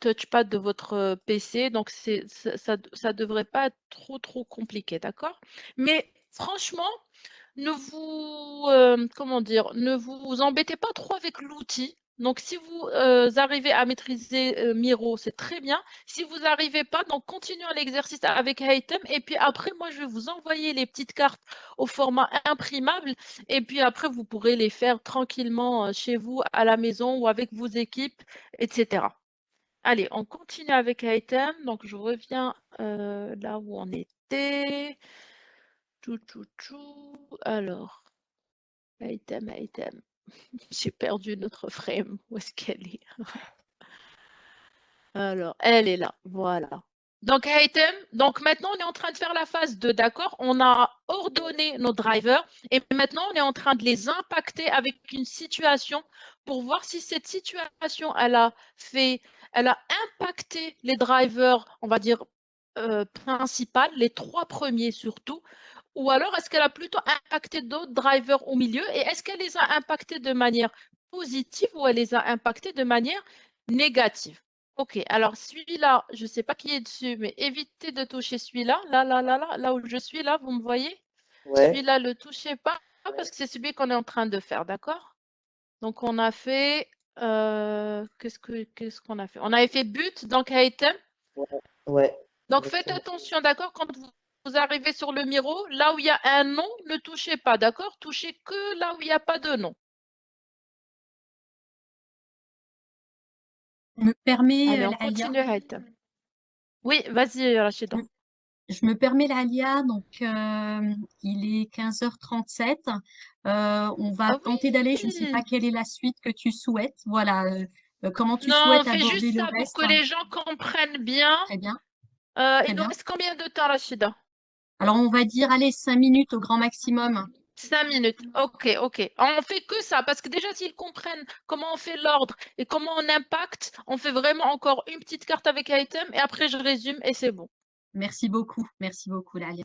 touchpad de votre PC, donc ça devrait pas être trop compliqué, d'accord? Mais franchement, ne vous, comment dire, ne vous embêtez pas trop avec l'outil. Donc, si vous arrivez à maîtriser Miro, c'est très bien. Si vous n'arrivez pas, donc continuez l'exercice avec Haytham. Et puis après, moi, je vais vous envoyer les petites cartes au format imprimable. Et puis après, vous pourrez les faire tranquillement chez vous, à la maison ou avec vos équipes, etc. Allez, on continue avec Haytham. Donc, je reviens là où on était. Alors. Item. J'ai perdu notre frame. Où est-ce qu'elle est? Alors, elle est là. Voilà. Donc, item. Donc, maintenant, on est en train de faire la phase 2, d'accord? On a ordonné nos drivers et maintenant, on est en train de les impacter avec une situation pour voir si cette situation, elle a impacté les drivers, on va dire, principales, les 3 premiers surtout, ou alors est-ce qu'elle a plutôt impacté d'autres drivers au milieu et est-ce qu'elle les a impactés de manière positive ou elle les a impactés de manière négative? Ok, alors celui-là, je ne sais pas qui est dessus, mais évitez de toucher celui-là, là où je suis, là, vous me voyez? ouais, Celui-là, ne touchez pas parce que c'est celui qu'on est en train de faire, d'accord? Donc on a fait, qu'est-ce qu'on a fait? On avait fait but, donc item. ouais, Donc faites exactement. attention, d'accord, quand vous arrivez sur le Miro, là où il y a un nom, ne touchez pas, d'accord? Touchez que là où il n'y a pas de nom. Je me permets, Allez, on Alia, continue, item. Oui, vas-y, Rachida. je me permets, Alia, donc il est 15h37. On va Ah tenter d'aller, je ne sais pas oui! quelle est la suite que tu souhaites. Voilà, comment tu Non, souhaites fais aborder juste le ça pour reste. que les gens comprennent bien. Très bien, Il très nous bien. reste combien de temps, Rachida? Alors, on va dire, allez, 5 minutes au grand maximum. 5 minutes. Ok, ok. On fait que ça, parce que déjà, s'ils comprennent comment on fait l'ordre et comment on impacte, on fait vraiment encore une petite carte avec item et après, je résume et c'est bon. Merci beaucoup, Alia.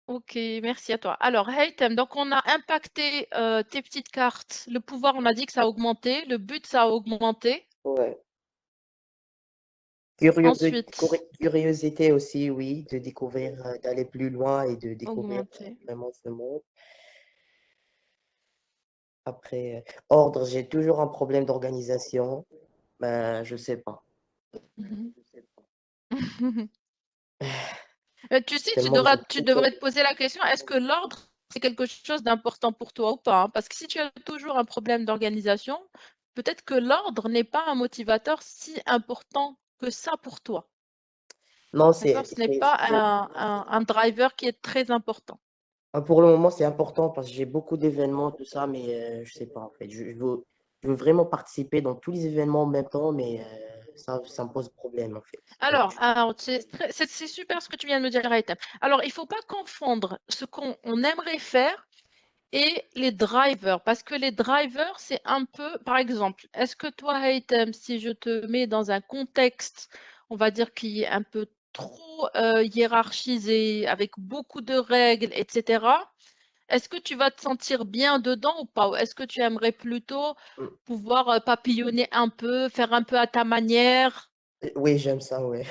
Ok, merci à toi. Alors, Haytham, donc on a impacté tes petites cartes. Le pouvoir, on a dit que ça a augmenté. Le but, ça a augmenté. Ouais. Ensuite, Curiosité aussi, oui, de découvrir, d'aller plus loin et de découvrir augmenté. vraiment ce monde. Après, ordre, j'ai toujours un problème d'organisation. Ben, je sais pas. Mhm. Tu sais, Tellement j'ai tu beaucoup. devrais te poser la question, est-ce que l'ordre, c'est quelque chose d'important pour toi ou pas, hein? Parce que si tu as toujours un problème d'organisation, peut-être que l'ordre n'est pas un motivateur si important que ça pour toi. Non, D'accord? Ce n'est pas un driver qui est très important. pour le moment, c'est important parce que j'ai beaucoup d'événements, tout ça, mais je sais pas en fait. Je veux vraiment participer dans tous les événements en même temps, mais ça me pose problème en fait. Alors c'est super ce que tu viens de me dire, Haitham. Alors, il ne faut pas confondre ce qu'on aimerait faire et les drivers, parce que les drivers, c'est un peu, par exemple, est-ce que toi, Haitham, si je te mets dans un contexte, on va dire, qui est un peu trop hiérarchisé, avec beaucoup de règles, etc., est-ce que tu vas te sentir bien dedans ou pas? Ou est-ce que tu aimerais plutôt Mm. pouvoir papillonner un peu, faire un peu à ta manière? Oui, j'aime ça, ouais.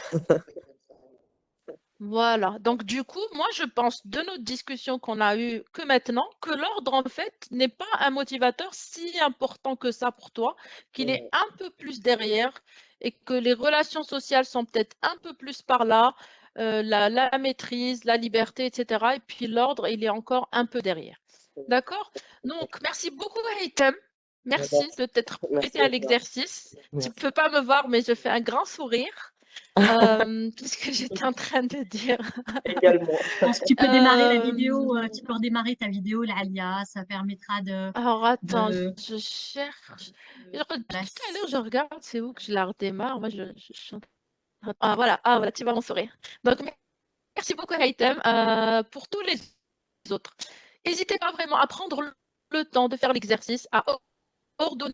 Voilà. Donc, du coup, moi, je pense de notre discussion qu'on a eue que maintenant, que l'ordre, en fait, n'est pas un motivateur si important que ça pour toi, qu'il est Ouais. un peu plus derrière et que les relations sociales sont peut-être un peu plus par là, la maîtrise, la liberté, etc. Et puis l'ordre, il est encore un peu derrière. D'accord? Donc, merci beaucoup, Haitham. Merci Merci, de t'être prêté merci à à toi. l'exercice. Tu ne Merci peux pas me voir, mais je fais un grand sourire. Qu'est-ce que j'étais en train de dire? également. Je pense que tu peux démarrer la Euh, vidéo, tu peux redémarrer ta vidéo, Alia, ça permettra alors attends, de, je cherche. voilà. Tout à l'heure, je regarde, c'est où que je la redémarre. Moi, je suis ah voilà, tu vas mon sourire. Donc, merci beaucoup, Haitham, pour tous les autres. N'hésitez pas vraiment à prendre le temps de faire l'exercice, à ordonner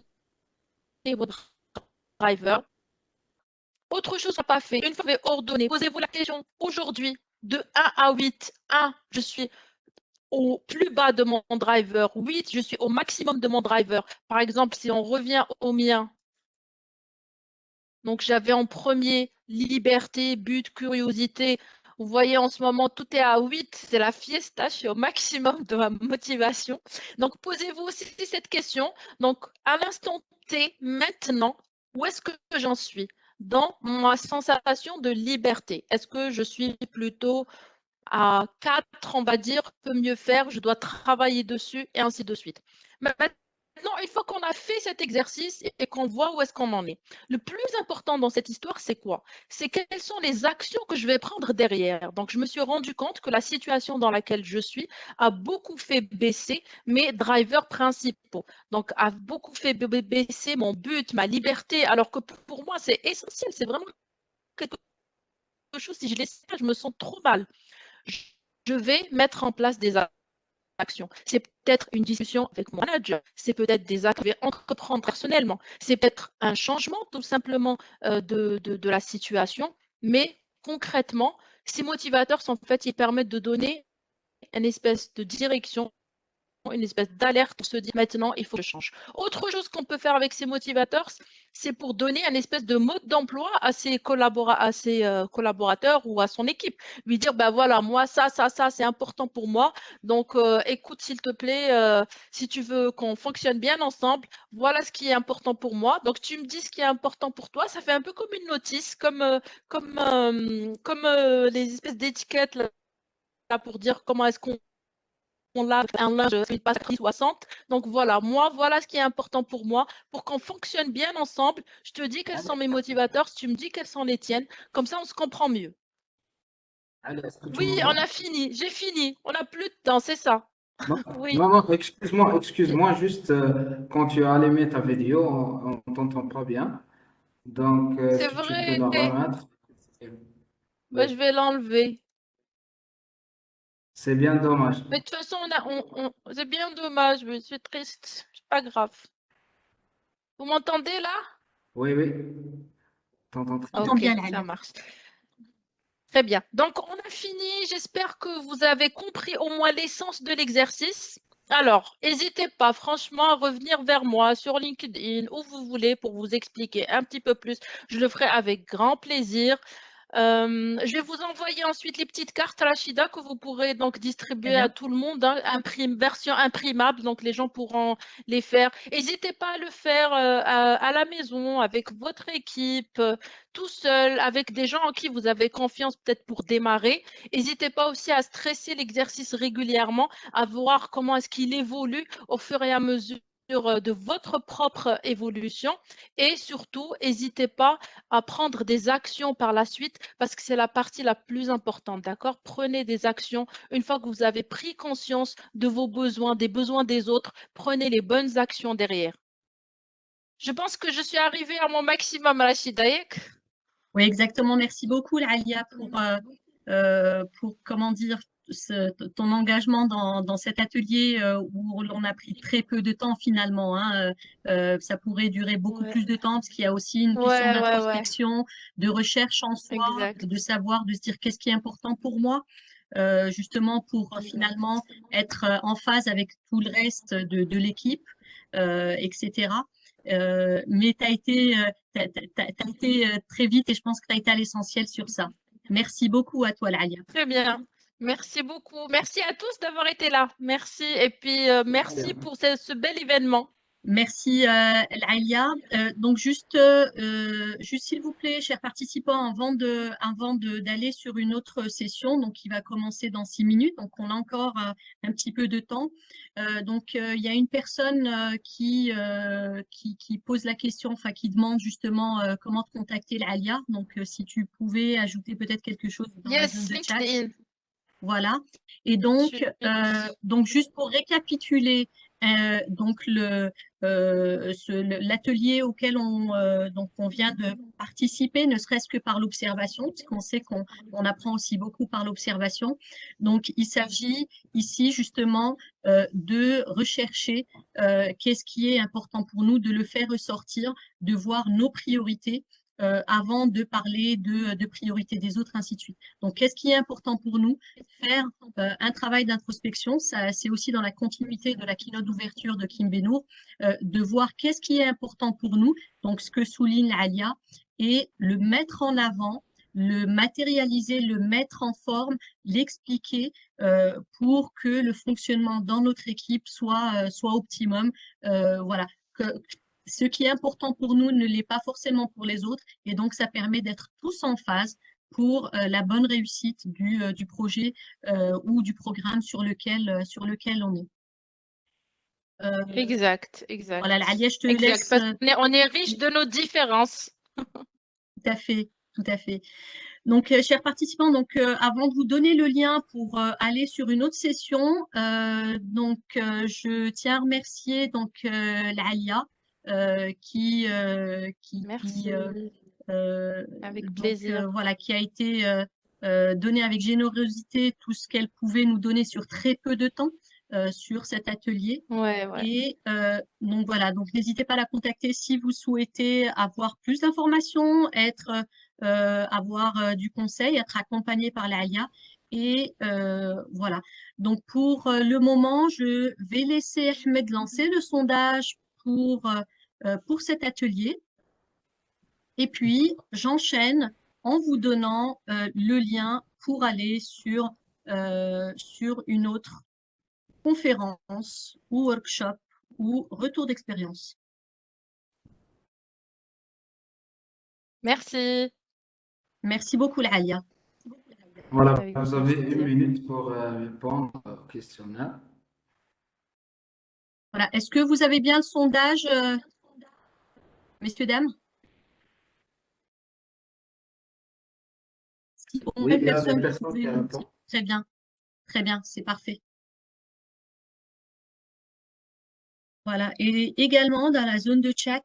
votre driver. Autre chose à pas fait, une fois que vous avez ordonné, posez-vous la question aujourd'hui, de 1 à 8. 1, je suis au plus bas de mon driver. 8, je suis au maximum de mon driver. Par exemple, si on revient au mien, donc j'avais en premier liberté, but, curiosité. Vous voyez, en ce moment, tout est à 8, c'est la fiesta, je suis au maximum de ma motivation. Donc, posez-vous aussi cette question. Donc, à l'instant T, maintenant, où est-ce que j'en suis dans ma sensation de liberté? Est-ce que je suis plutôt à 4, on va dire, peut mieux faire, je dois travailler dessus et ainsi de suite. Mais maintenant, une fois qu'on a fait cet exercice et qu'on voit où est-ce qu'on en est, le plus important dans cette histoire, c'est quoi? C'est quelles sont les actions que je vais prendre derrière. Donc, je me suis rendu compte que la situation dans laquelle je suis a beaucoup fait baisser mes drivers principaux. Donc, a beaucoup fait baisser mon but, ma liberté, alors que pour moi, c'est essentiel, c'est vraiment quelque chose, si je laisse ça, je me sens trop mal. Je vais mettre en place des actions. C'est peut-être une discussion avec mon manager, c'est peut-être des actes que je vais entreprendre personnellement, c'est peut-être un changement tout simplement de la situation, mais concrètement, ces motivateurs, en fait, ils permettent de donner une espèce de direction, une espèce d'alerte pour se dire maintenant il faut que je change. Autre chose qu'on peut faire avec ces motivateurs, c'est pour donner un espèce de mode d'emploi à ses, collaborateurs ou à son équipe. Lui dire ben voilà, moi ça c'est important pour moi. Donc écoute s'il te plaît, si tu veux qu'on fonctionne bien ensemble, voilà ce qui est important pour moi. Donc tu me dis ce qui est important pour toi. Ça fait un peu comme une notice, comme les espèces d'étiquettes là, pour dire comment est-ce qu'on on lave un linge, il passe 60. Donc voilà, moi, voilà ce qui est important pour moi. Pour qu'on fonctionne bien ensemble, je te dis quels sont mes motivateurs, tu me dis quels sont les tiennes. Comme ça, on se comprend mieux. Allez, est-ce que tu Oui, on m'entends? a fini, j'ai fini. On n'a plus de temps, c'est ça. Non, Oui, non, non, excuse-moi, juste quand tu as allumé ta vidéo, on ne t'entend pas bien. Donc, c'est si tu peux la vrai. remettre, Ben, je oui, vais l'enlever. c'est bien dommage. Mais de toute façon, c'est bien dommage, je suis triste. C'est pas grave. Vous m'entendez là? Oui, oui, t'entends très bien. Entends Ok, bien, ça Alia. marche. Très bien. Donc, on a fini. J'espère que vous avez compris au moins l'essence de l'exercice. Alors, n'hésitez pas franchement à revenir vers moi sur LinkedIn, où vous voulez, pour vous expliquer un petit peu plus. Je le ferai avec grand plaisir. Je vais vous envoyer ensuite les petites cartes Rachida que vous pourrez donc Très distribuer à bien. tout le monde, hein, version imprimable, donc les gens pourront les faire. N'hésitez pas à le faire à la maison, avec votre équipe, tout seul, avec des gens en qui vous avez confiance peut-être pour démarrer. N'hésitez pas aussi à stresser l'exercice régulièrement, à voir comment est-ce qu'il évolue au fur et à mesure de votre propre évolution et surtout, n'hésitez pas à prendre des actions par la suite parce que c'est la partie la plus importante, d'accord? Prenez des actions une fois que vous avez pris conscience de vos besoins, des besoins des autres, prenez les bonnes actions derrière. Je pense que je suis arrivée à mon maximum, Rachida. Oui, exactement. Merci beaucoup, Alia, pour comment dire, ton engagement dans cet atelier où l'on a pris très peu de temps finalement, hein. Ça pourrait durer beaucoup Ouais, plus de temps parce qu'il y a aussi une question ouais, ouais, ouais, d'introspection, de recherche en soi, exact, de savoir, de se dire qu'est-ce qui est important pour moi, justement pour exact. finalement être en phase avec tout le reste de l'équipe, etc. Mais tu as été, t'as été très vite et je pense que tu as été à l'essentiel sur ça. Merci beaucoup à toi, Lalia. Très bien. Merci beaucoup. Merci à tous d'avoir été là. Merci. Et puis, merci pour ce bel événement. Merci, Lalia. Donc, juste s'il vous plaît, chers participants, avant d'aller sur une autre session, donc qui va commencer dans 6 minutes, donc on a encore un petit peu de temps. Donc, il y a une personne qui pose la question, enfin qui demande justement comment te contacter, Lalia. Donc, si tu pouvais ajouter peut-être quelque chose dans la zone Yes, de chat. LinkedIn. Voilà. Et donc juste pour récapituler, donc l'atelier auquel on vient de participer, ne serait-ce que par l'observation, puisqu'on sait qu'on apprend aussi beaucoup par l'observation. Donc, il s'agit ici justement de rechercher qu'est-ce qui est important pour nous, de le faire ressortir, de voir nos priorités avant de parler de priorités des autres, ainsi de suite. Donc, qu'est-ce qui est important pour nous? Faire un travail d'introspection, c'est aussi dans la continuité de la keynote d'ouverture de Kim Benour, de voir qu'est-ce qui est important pour nous, donc ce que souligne Alia, et le mettre en avant, le matérialiser, le mettre en forme, l'expliquer pour que le fonctionnement dans notre équipe soit optimum. Voilà. Ce qui est important pour nous ne l'est pas forcément pour les autres, et donc ça permet d'être tous en phase pour la bonne réussite du projet ou du programme sur lequel on est. Exact, exact. Voilà, Alia, je te Exact. laisse. Parce qu'on est riche de nos différences. Tout à fait, tout à fait. Donc, chers participants, donc avant de vous donner le lien pour aller sur une autre session, je tiens à remercier l'Alia qui Merci. Avec donc plaisir. voilà, qui a été donnée avec générosité tout ce qu'elle pouvait nous donner sur très peu de temps sur cet atelier. Ouais, ouais. Et donc voilà, donc n'hésitez pas à la contacter si vous souhaitez avoir plus d'informations, avoir du conseil, être accompagné par l'AIA. Et voilà. Donc pour le moment, je vais laisser Ahmed lancer le sondage pour cet atelier. Et puis, j'enchaîne en vous donnant le lien pour aller sur une autre conférence ou workshop ou retour d'expérience. Merci. Merci beaucoup, Lalia. Voilà, Avec vous avez une plaisir. minute pour répondre au questionnaire. Voilà. Est-ce que vous avez bien le sondage, messieurs, dames? Si au moins Oui, une il y a des personne personnes pouvait qui me dire. répondent. Très bien, c'est parfait. Voilà. Et également, dans la zone de chat,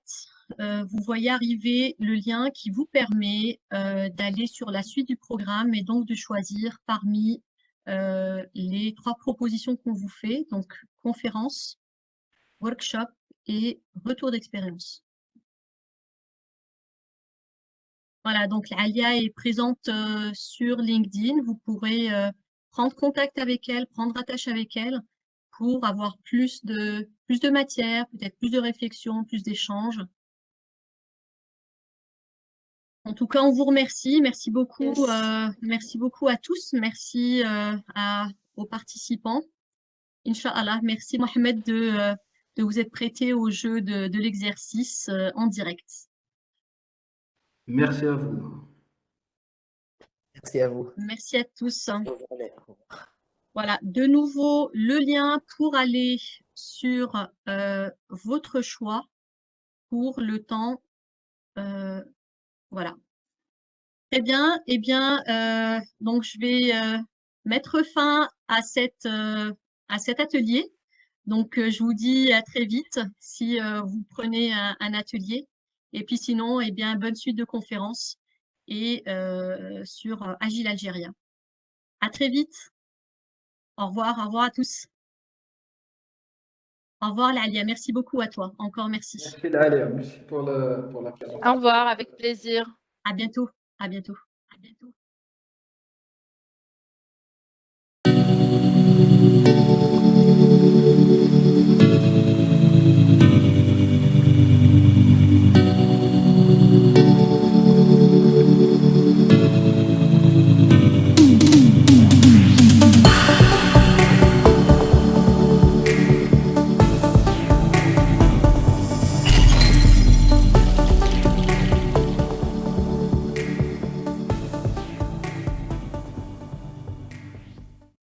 vous voyez arriver le lien qui vous permet d'aller sur la suite du programme et donc de choisir parmi les 3 propositions qu'on vous fait, donc conférence, workshop et retour d'expérience. Voilà, donc Alia est présente sur LinkedIn. Vous pourrez prendre contact avec elle, prendre attache avec elle pour avoir plus de matière, peut-être plus de réflexion, plus d'échanges. En tout cas, on vous remercie. Merci beaucoup, Yes. merci beaucoup à tous. Merci aux participants. Inch'Allah, merci Mohamed de vous être prêté au jeu de l'exercice en direct. Merci à vous. Merci à vous. Merci à tous. Bonne journée. Voilà, de nouveau le lien pour aller sur votre choix pour le temps. Voilà. Très bien. Eh bien, donc je vais mettre fin à cet atelier. Donc, je vous dis à très vite si vous prenez un atelier. Et puis sinon, eh bien, bonne suite de conférences et sur Agile Algérien. À très vite. Au revoir à tous. Au revoir, Lalia. Merci beaucoup à toi. Encore merci. Merci Dalia, merci pour la Au revoir, avec plaisir. À bientôt. À bientôt. À bientôt.